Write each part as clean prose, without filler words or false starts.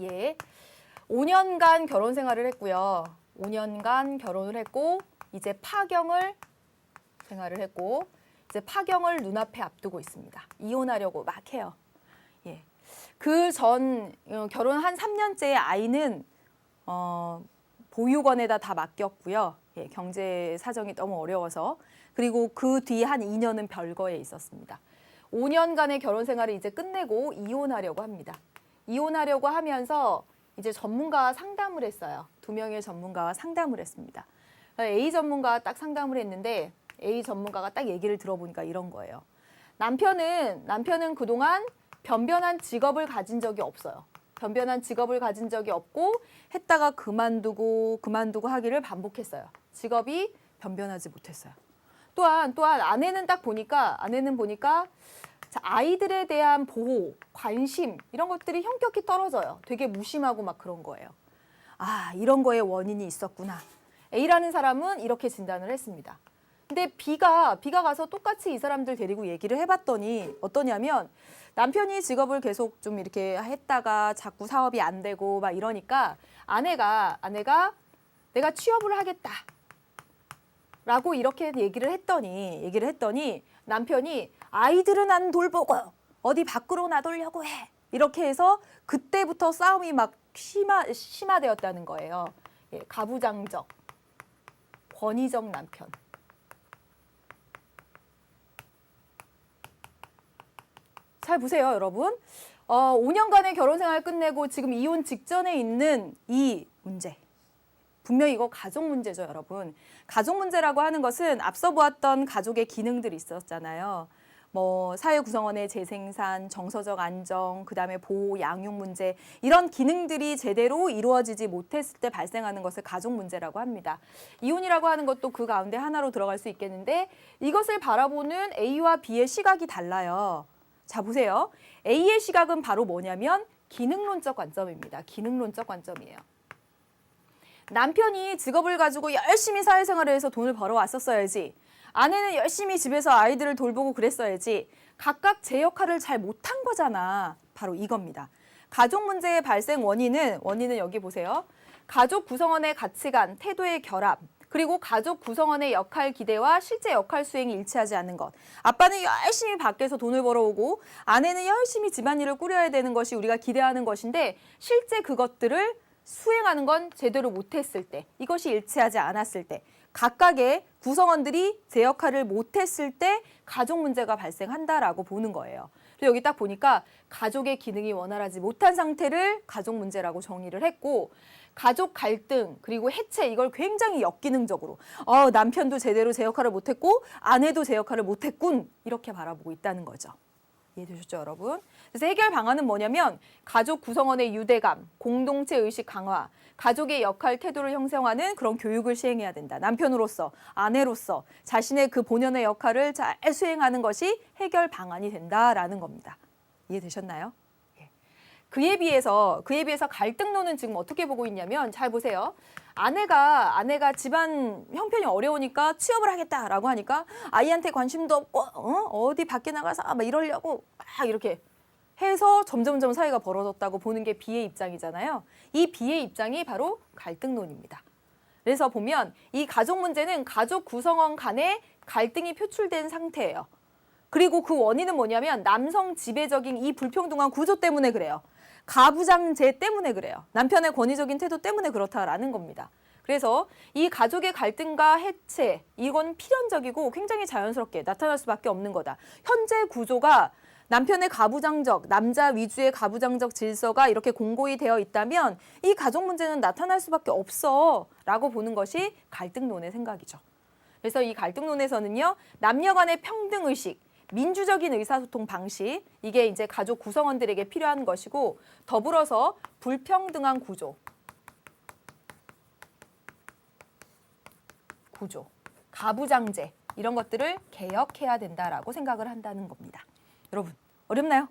예. 5년간 결혼 생활을 했고요. 5년간 결혼을 했고 이제 파경을 생활을 했고 이제 파경을 눈앞에 앞두고 있습니다. 이혼하려고 막 해요. 예. 그 전 결혼 한 3년째 아이는 보육원에다 다 맡겼고요. 예, 경제 사정이 너무 어려워서. 그리고 그 뒤 한 2년은 별거에 있었습니다. 5년간의 결혼 생활을 이제 끝내고 이혼하려고 합니다. 이혼하려고 하면서 이제 전문가와 상담을 했어요. 2명의 전문가와 상담을 했습니다. A 전문가와 딱 상담을 했는데 A 전문가가 딱 얘기를 들어보니까 이런 거예요. 남편은 그동안 변변한 직업을 가진 적이 없어요. 변변한 직업을 가진 적이 없고 했다가 그만두고 하기를 반복했어요. 직업이 변변하지 못했어요. 또한 아내는 보니까 아이들에 대한 보호, 관심 이런 것들이 현격히 떨어져요. 되게 무심하고 막 그런 거예요. 아, 이런 거에 원인이 있었구나. A라는 사람은 이렇게 진단을 했습니다. 근데 B가 가서 똑같이 이 사람들 데리고 얘기를 해봤더니 어떠냐면 남편이 직업을 계속 좀 이렇게 했다가 자꾸 사업이 안 되고 막 이러니까 아내가 내가 취업을 하겠다. 라고 이렇게 얘기를 했더니 남편이 아이들은 안 돌보고 어디 밖으로 나돌려고 해. 이렇게 해서 그때부터 싸움이 막 심화되었다는 거예요. 예, 가부장적, 권위적 남편. 잘 보세요, 여러분. 5년간의 결혼 생활 끝내고 지금 이혼 직전에 있는 이 문제. 분명히 이거 가족 문제죠, 여러분. 가족 문제라고 하는 것은 앞서 보았던 가족의 기능들이 있었잖아요. 뭐 사회 구성원의 재생산, 정서적 안정, 그다음에 보호, 양육 문제 이런 기능들이 제대로 이루어지지 못했을 때 발생하는 것을 가족 문제라고 합니다. 이혼이라고 하는 것도 그 가운데 하나로 들어갈 수 있겠는데 이것을 바라보는 A와 B의 시각이 달라요. 자, 보세요. A의 시각은 바로 뭐냐면 기능론적 관점입니다. 기능론적 관점이에요. 남편이 직업을 가지고 열심히 사회생활을 해서 돈을 벌어왔었어야지. 아내는 열심히 집에서 아이들을 돌보고 그랬어야지. 각각 제 역할을 잘 못한 거잖아. 바로 이겁니다. 가족 문제의 발생 원인은 여기 보세요. 가족 구성원의 가치관, 태도의 결합, 그리고 가족 구성원의 역할 기대와 실제 역할 수행이 일치하지 않는 것. 아빠는 열심히 밖에서 돈을 벌어오고 아내는 열심히 집안일을 꾸려야 되는 것이 우리가 기대하는 것인데 실제 그것들을 수행하는 건 제대로 못했을 때, 이것이 일치하지 않았을 때, 각각의 구성원들이 제 역할을 못했을 때 가족 문제가 발생한다라고 보는 거예요. 그래서 여기 딱 보니까 가족의 기능이 원활하지 못한 상태를 가족 문제라고 정의를 했고 가족 갈등 그리고 해체 이걸 굉장히 역기능적으로 남편도 제대로 제 역할을 못했고 아내도 제 역할을 못했군 이렇게 바라보고 있다는 거죠. 이해되셨죠, 여러분? 그래서 해결 방안은 뭐냐면 가족 구성원의 유대감, 공동체 의식 강화, 가족의 역할, 태도를 형성하는 그런 교육을 시행해야 된다. 남편으로서, 아내로서 자신의 그 본연의 역할을 잘 수행하는 것이 해결 방안이 된다라는 겁니다. 이해되셨나요? 예. 그에 비해서 갈등론은 지금 어떻게 보고 있냐면 잘 보세요. 아내가 집안 형편이 어려우니까 취업을 하겠다라고 하니까 아이한테 관심도 없고 어디 밖에 나가서 막 이러려고 막 이렇게 해서 점점점 사이가 벌어졌다고 보는 게 B의 입장이잖아요. 이 B의 입장이 바로 갈등론입니다. 그래서 보면 이 가족 문제는 가족 구성원 간의 갈등이 표출된 상태예요. 그리고 그 원인은 뭐냐면 남성 지배적인 이 불평등한 구조 때문에 그래요. 가부장제 때문에 그래요. 남편의 권위적인 태도 때문에 그렇다라는 겁니다. 그래서 이 가족의 갈등과 해체, 이건 필연적이고 굉장히 자연스럽게 나타날 수밖에 없는 거다. 현재 구조가 남편의 가부장적, 남자 위주의 가부장적 질서가 이렇게 공고히 되어 있다면 이 가족 문제는 나타날 수밖에 없어 라고 보는 것이 갈등론의 생각이죠. 그래서 이 갈등론에서는요, 남녀 간의 평등의식, 민주적인 의사소통 방식, 이게 이제 가족 구성원들에게 필요한 것이고 더불어서 불평등한 구조, 가부장제 이런 것들을 개혁해야 된다라고 생각을 한다는 겁니다. 여러분, 어렵나요?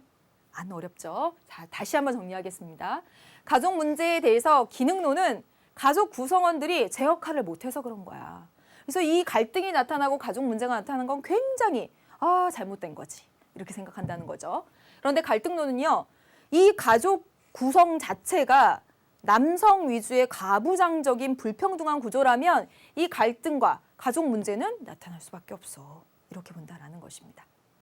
안 어렵죠? 자, 다시 한번 정리하겠습니다. 가족 문제에 대해서 기능론은 가족 구성원들이 제 역할을 못해서 그런 거야. 그래서 이 갈등이 나타나고 가족 문제가 나타나는 건 굉장히 잘못된 거지. 이렇게 생각한다는 거죠. 그런데 갈등론은요. 이 가족 구성 자체가 남성 위주의 가부장적인 불평등한 구조라면 이 갈등과 가족 문제는 나타날 수밖에 없어. 이렇게 본다라는 것입니다.